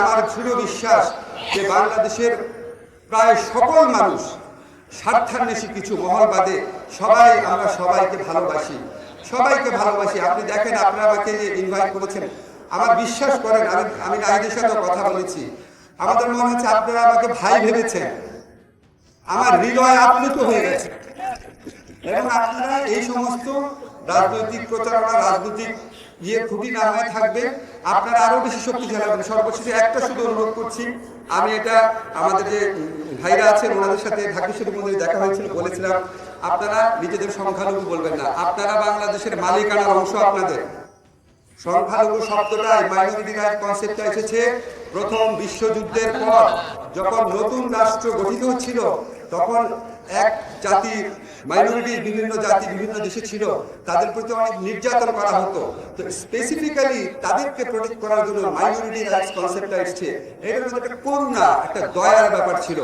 আমার দৃঢ় বিশ্বাস যে বাংলাদেশের প্রায় সকল মানুষ স্বার্থান্বেষী কিছু মহল বাদে আমরা সবাইকে ভালোবাসি। আপনি দেখেন, আপনারা আমাকে যে ইনভাইট করেছেন, আমার বিশ্বাস করেন, আমি নারীদের সাথে কথা বলেছি, আমাদের মনে হচ্ছে আপনারা আমাকে ভাই ভেবেছেন। আমার হৃদয় আপ্লুত হয়ে গেছে। এবং আপনারা এই সমস্ত রাজনৈতিক প্রচারণা, রাজনৈতিক খুঁটি না হয়ে থাকবে, আপনারা আরো বেশি শক্তিশালী হবেন। সর্বশেষে একটা শুধু অনুরোধ করছি, আমি এটা আমাদের যে ভাইরা আছেন ওনাদের সাথে ঢাকেশ্বরী মন্দিরে দেখা হয়েছিল, বলেছিলাম আপনারা নিজেদের সংখ্যালঘু বলবেন না, আপনারা বাংলাদেশের মালিকানার অংশ। আপনাদের সংখ্যালঘু শব্দটাই, মাইনরিটি রাইট কনসেপ্টটা এসেছে প্রথম বিশ্বযুদ্ধের পর, যখন নতুন রাষ্ট্র গঠিত হচ্ছিল, তখন এক জাতি মাইনরিটি, বিভিন্ন জাতি বিভিন্ন দেশে ছিল, তাদের প্রতি অনেক নির্যাতন করা হতো। তো স্পেসিফিক্যালি তাদেরকে প্রোটেক্ট করার জন্য মাইনরিটি রাইটস কনসেপ্টটা এসেছে। এটার মধ্যে একটা করুণা, একটা দয়ার ব্যাপার ছিল।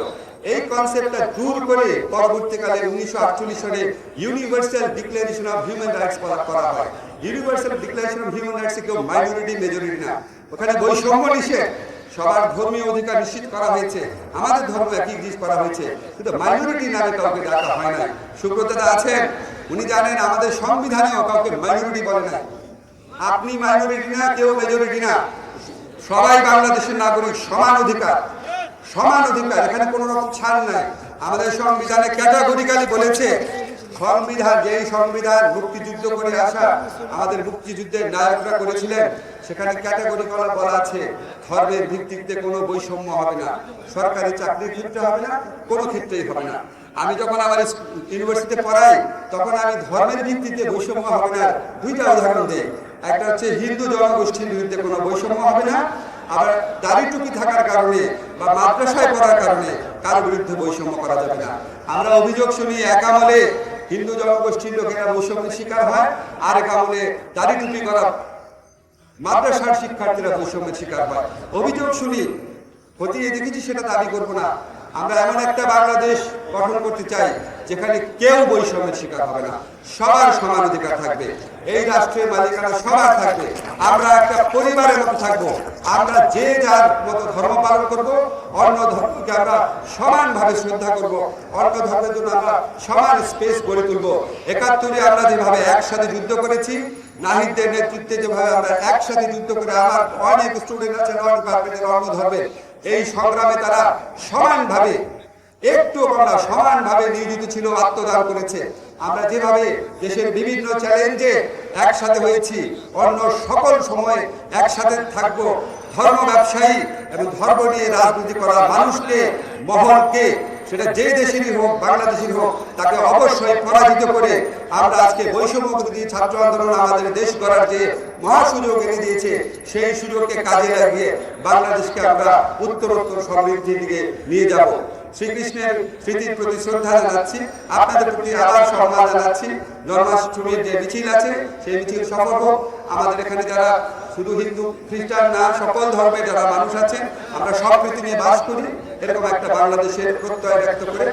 এই কনসেপ্টটা দূর করে পরবর্তীকালে 1948 সালে universal declaration of human rights করা হয়। Universal declaration of human rights কেউ মাইনরিটি মেজরিটি না, ওখানে বৈষম্য নিষেধ, সবার ধর্মীয় অধিকার নিশ্চিত করা হয়েছে, আমাদের ধর্ম একই জিনিস করা হয়েছে, কিন্তু মাইনরিটি নামে কাউকে ডাকা হয় না। সুব্রতদা আছেন, উনি জানেন আমাদের সংবিধানেও কাউকে মাইনরিটি বলে না। আপনি মাইনরিটি না, কেউ মেজরিটি না, সবাই বাংলাদেশের নাগরিক, সমান অধিকার। এখানে কোনো রকম ছাড় নাই। আমাদের সংবিধানে ক্যাটাগরিক্যালি বলেছে, যেই সংবিধান মুক্তিযুদ্ধ করে আসা আমাদের মুক্তিযুদ্ধের নায়করা করেছিলেন, সেখানে ক্যাটাগরিক্যালি বলা আছে ধর্মের ভিত্তিতে কোনো বৈষম্য হবে না, সরকারি চাকরির ক্ষেত্রে হবে না, কোনো ক্ষেত্রেই হবে না। আমি যখন আমার ইউনিভার্সিটিতে পড়াই, তখন আমি ধর্মের ভিত্তিতে বৈষম্য হবে না দুইটা উদাহরণ দিই। একটা হচ্ছে হিন্দু জনগোষ্ঠীর বিরুদ্ধে কোনো বৈষম্য হবে না, আবার দাড়ি টুপি থাকার কারণে বা মাদ্রাসায় পড়ার কারণে কারো বিরুদ্ধে বৈষম্য করা যাবে না। আমরা অভিযোগ শুনি এক আমলে হিন্দু জনগোষ্ঠীর লোকেরা বৈষম্যের শিকার হয়, আর এক আমলে দাড়ি টুপি করা মাদ্রাসার শিক্ষার্থীরা বৈষম্যের শিকার হয়। অভিযোগ শুনি, খতিয়ে দেখেছি, সেটা দাবি করবো না। আমরা এমন একটা বাংলাদেশ গঠন করতে চাই যেখানে কেউ বৈষম্যের শিকার হবে না, সবার সমান অধিকার থাকবে, এই রাষ্ট্রের মালিকানা সবার থাকবে, আমরা একটা পরিবারের মতো থাকবো, আমরা যে যার মতো ধর্ম পালন করব, অন্য ধর্মকে আমরা সমানভাবে শ্রদ্ধা করব, অন্য ধর্মের জন্য আমরা সমান স্পেস গড়ে তুলব। ৭১-এ আমরা যেভাবে একসাথে যুদ্ধ করেছি, নাহিদদের নেতৃত্বে যেভাবে আমরা একসাথে যুদ্ধ করে, আমার অনেক স্টুডেন্ট আছেন অন্য ধর্মের, এই সংগ্রামে তারা সমানভাবে, একটু আমরা সমানভাবে নিয়োজিত ছিল, আত্মদান করেছে। আমরা যেভাবে দেশের বিভিন্ন চ্যালেঞ্জে একসাথে হয়েছি, অন্য সকল সময়ে একসাথে থাকবো। ধর্ম ব্যবসায়ী এবং ধর্ম নিয়ে রাজনীতি করা মানুষকে, মহলকে, সেটা যে দেশেরই হোক, বাংলাদেশের হোক, তাকে অবশ্যই পরাজিত করে আমরা আজকে বৈষম্য বিরোধী ছাত্র আন্দোলন আমাদের দেশ গড়ার যে মহাসুযোগ এনে দিয়েছে, সেই সুযোগকে কাজে লাগিয়ে বাংলাদেশকে আমরা উত্তরোত্তর সমৃদ্ধির দিকে নিয়ে যাব। শ্রীকৃষ্ণের স্মৃতির প্রতি শ্রদ্ধা জানাচ্ছি, আপনাদের প্রতি আবার সম্মান জানাচ্ছি। জন্মাষ্টমীর যে মিছিল আছে, সেই মিছিল সফল হোক। আমাদের এখানে যারা শুধু হিন্দু খ্রিস্টান না, সকল ধর্মের যারা মানুষ আছেন, আমরা সব রীতি নিয়ে বাস করি, এরকম একটা বাংলাদেশের প্রত্যয় ব্যক্ত করে